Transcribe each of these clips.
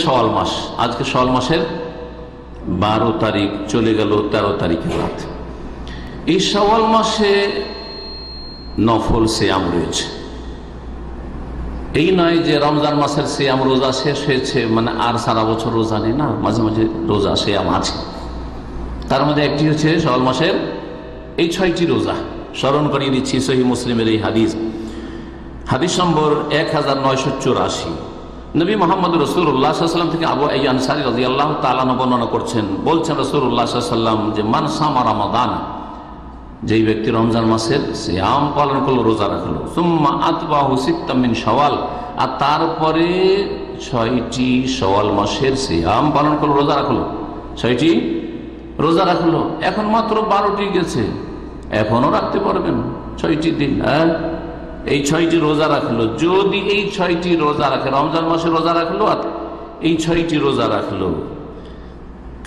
শাওয়াল মাস, আজকে শাওয়াল মাসের 12 তারিখ, চলে গেল 13 তারিখের রাত। এই শাওয়াল মাসে নফল সিয়াম রয়েছে। এই নয় যে রমজান মাসের সিয়াম রোজা শেষ হয়েছে মানে আর সারা বছর রোজা নেই, না, মাঝে মাঝে রোজা সিয়াম আছে। তার মধ্যে একটি হচ্ছে শাওয়াল মাসের এই 6টি রোজা। স্মরণ করিয়ে দিচ্ছি সহিহ মুসলিমের এই হাদিস নম্বর 1984। নবী মোহাম্মদ রাসূলুল্লাহ সাল্লাল্লাহু আলাইহি ওয়াসাল্লাম থেকে আবু আইয়ুব আনসারী রাদিয়াল্লাহু তাআলা বর্ণনা করছেন, বলছেন রাসূলুল্লাহ সাল্লাল্লাহু আলাইহি ওয়াসাল্লাম যে মান সামা রমাদান, যেই ব্যক্তি রমজান মাসের সিয়াম পালন করলো, রোজা রাখলো, সুম্মা আতবাহু সিত্তাম মিন শাওয়াল, আর তারপরে 6টি শাওয়াল মাসের সিয়াম পালন করলো, রোজা রাখলো, 6টি রোজা রাখলো। এখন মাত্র 12টি গেছে, এখনো রাখতে পারবেন 6টি দিন। হ্যাঁ, এই 6টি রোজা রাখলো। যদি এই 6টি রোজা রাখে, রমজান মাসে রোজা রাখলো আর এই 6টি রোজা রাখলো,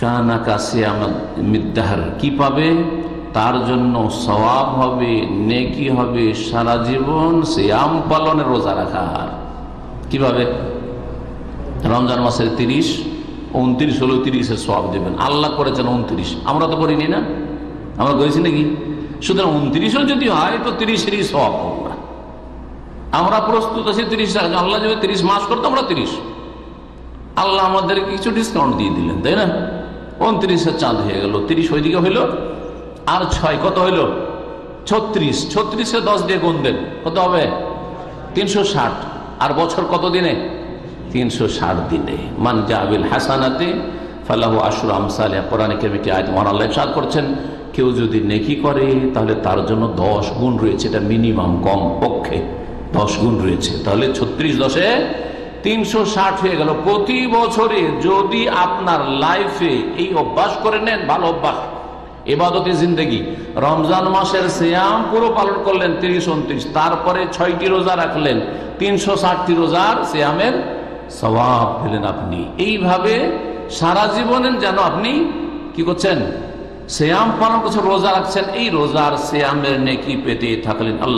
কানা কাসিয়াম মিদ্দাহর, কি পাবে? তার জন্য সওয়াব হবে, নেকি হবে, সারা জীবন সিয়াম পালনে রোজা রাখার। কিভাবে? রমজান মাসের 30, 29 হলো, 30-এর সওয়াব দেবেন। আল্লাহ করেছেন 29, আমরা তো করিনি, না, আমরা করেছি নাকি? সুতরাং 29 যদি হয় তো 30-এরই সওয়াব পাবো। আমরা প্রস্তুত আছি 30 টাকা। আল্লাহ যদি 30 মাস করতো, আমরা 30, আল্লাহ আমাদের কিছু ডিসকাউন্ট দিয়ে দিলেন, তাই না? 29-এর চাঁদ হয়ে গেল, 30 ওইদিকে হইল, আর 6 কত হইল? 36। 36-এ 10 দিয়ে গুণ দেন, কত হবে? 360। আর বছর কত দিনে? 360 দিনে। মান জাবিল হাসানাতে ফালাহু আশরু আমসালিহা, কোরআনে কারীমে আয়াত মহান আল্লাহ ইরশাদ করছেন, কেউ যদি নেকি করে তাহলে তার জন্য 10 গুণ রয়েছে। এটা মিনিমাম, কম পক্ষে 10 গুণ রয়েছে। তাহলে 36-10-এ 360 হয়ে গেল। প্রতি বছরে যদি আপনার লাইফে এই অভ্যাস করে নেন, ভালো অভ্যাস, ইবাদতে জিন্দেগি, রমজান মাসের সিয়াম পুরো পালন করলেন 30-29, তারপরে 6টি রোজা রাখলেন, 360টি রোজার সিয়ামের সওয়াব পেলেন আপনি। এইভাবে সারা জীবনের যেন আপনি কি করছেন? সিয়াম পালন করছেন, রোজা রাখছেন, এই রোজার সিয়ামের নেকি পেতে থাকলেন। আল্লাহ